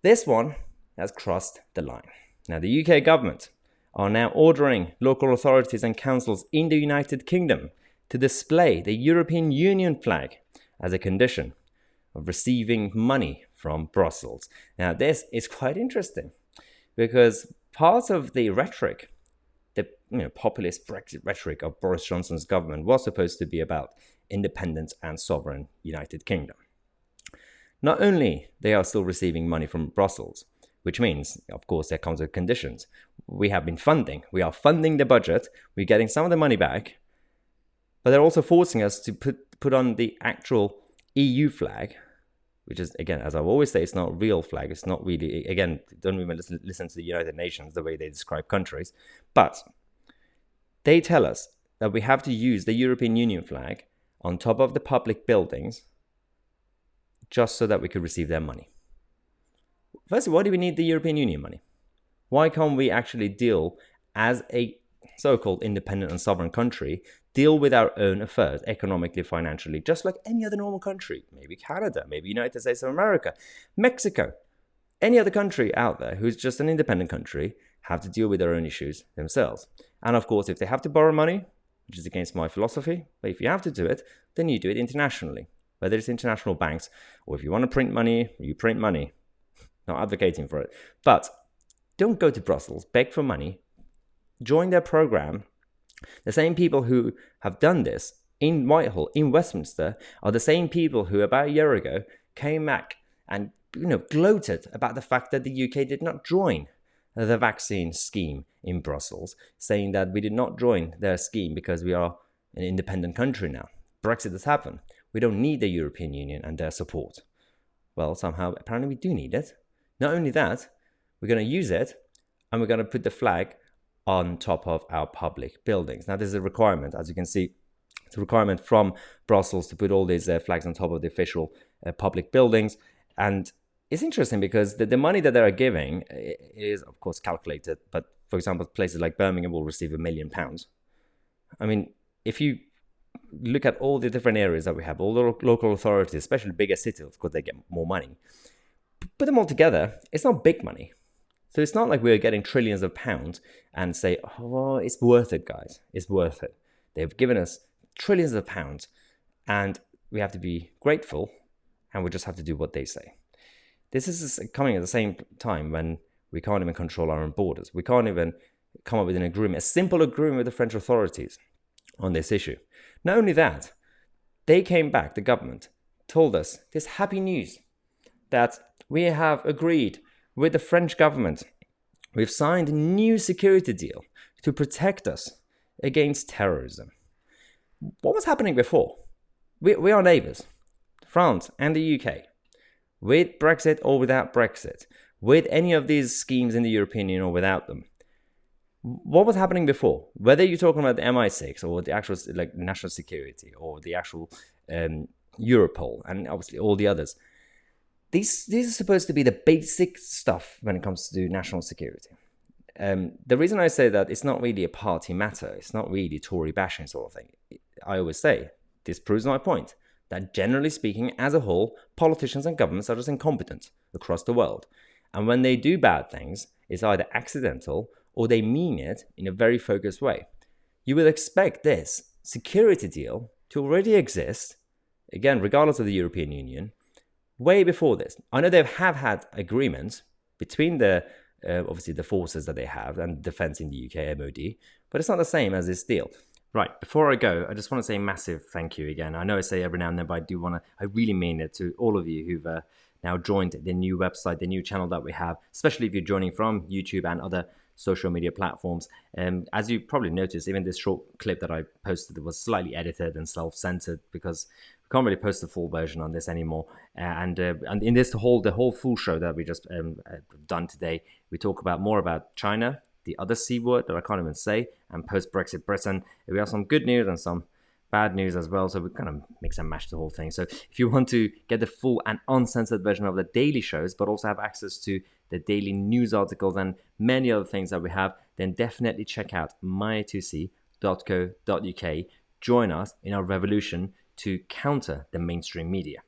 this one has crossed the line. Now, the UK government are now ordering local authorities and councils in the United Kingdom to display the European Union flag as a condition of receiving money from Brussels. Now, this is quite interesting because part of the rhetoric, the populist Brexit rhetoric of Boris Johnson's government was supposed to be about independent and sovereign United Kingdom. Not only they are still receiving money from Brussels, which means, of course, there comes with conditions. We are funding the budget, we're getting some of the money back, but they're also forcing us to put on the actual EU flag, which is, again, as I always say, it's not a real flag. It's not really, again, don't even listen to the United Nations, the way they describe countries. But they tell us that we have to use the European Union flag on top of the public buildings just so that we could receive their money. Firstly, why do we need the European Union money? Why can't we actually deal as a so-called independent and sovereign country, deal with our own affairs economically, financially, just like any other normal country? Maybe Canada, maybe United States of America, Mexico, any other country out there who's just an independent country have to deal with their own issues themselves. And of course, if they have to borrow money, which is against my philosophy, but if you have to do it, then you do it internationally, whether it's international banks or if you want to print money, you print money. Not advocating for it. But don't go to Brussels, beg for money, join their program. The same people who have done this in Whitehall, in Westminster, are the same people who about a year ago came back and gloated about the fact that the UK did not join the vaccine scheme in Brussels, saying that we did not join their scheme because we are an independent country now. Brexit has happened. We don't need the European Union and their support. Well, somehow, apparently we do need it. Not only that, we're going to use it and we're going to put the flag on top of our public buildings. Now, this is a requirement. As you can see, it's a requirement from Brussels to put all these flags on top of the official public buildings. And it's interesting because the money that they're giving is, of course, calculated. But, for example, places like Birmingham will receive £1 million. I mean, if you look at all the different areas that we have, all the local authorities, especially bigger cities, of course, they get more money. Put them all together, it's not big money. So it's not like we're getting trillions of pounds and say, oh, it's worth it, guys. It's worth it. They've given us trillions of pounds and we have to be grateful and we just have to do what they say. This is coming at the same time when we can't even control our own borders. We can't even come up with an agreement, a simple agreement with the French authorities on this issue. Not only that, they came back, the government, told us this happy news that we have agreed with the French government. We've signed a new security deal to protect us against terrorism. What was happening before? We are neighbours, France and the UK, with Brexit or without Brexit, with any of these schemes in the European Union or without them. What was happening before? Whether you're talking about the MI6 or the actual national security or the actual Europol and obviously all the others, these are supposed to be the basic stuff when it comes to national security. The reason I say that it's not really a party matter, it's not really Tory bashing sort of thing. I always say, this proves my point, that generally speaking, as a whole, politicians and governments are just incompetent across the world. And when they do bad things, it's either accidental or they mean it in a very focused way. You would expect this security deal to already exist, again, regardless of the European Union, way before this. I know they have had agreements between the obviously the forces that they have and defense in the UK, MOD, but it's not the same as this deal. Right, before I go, I just want to say a massive thank you again. I know I say every now and then, but I really mean it to all of you who've now joined the new website, the new channel that we have, especially if you're joining from YouTube and other social media platforms. As you probably noticed, even this short clip that I posted was slightly edited and self-censored because we can't really post the full version on this anymore. And in this the whole full show that we just done today, we talk more about China, the other C word that I can't even say, and post-Brexit Britain. We have some good news and some bad news as well, so we kind of mix and match the whole thing. So if you want to get the full and uncensored version of the daily shows, but also have access to the daily news articles and many other things that we have, then definitely check out mytousi.co.uk. Join us in our revolution to counter the mainstream media.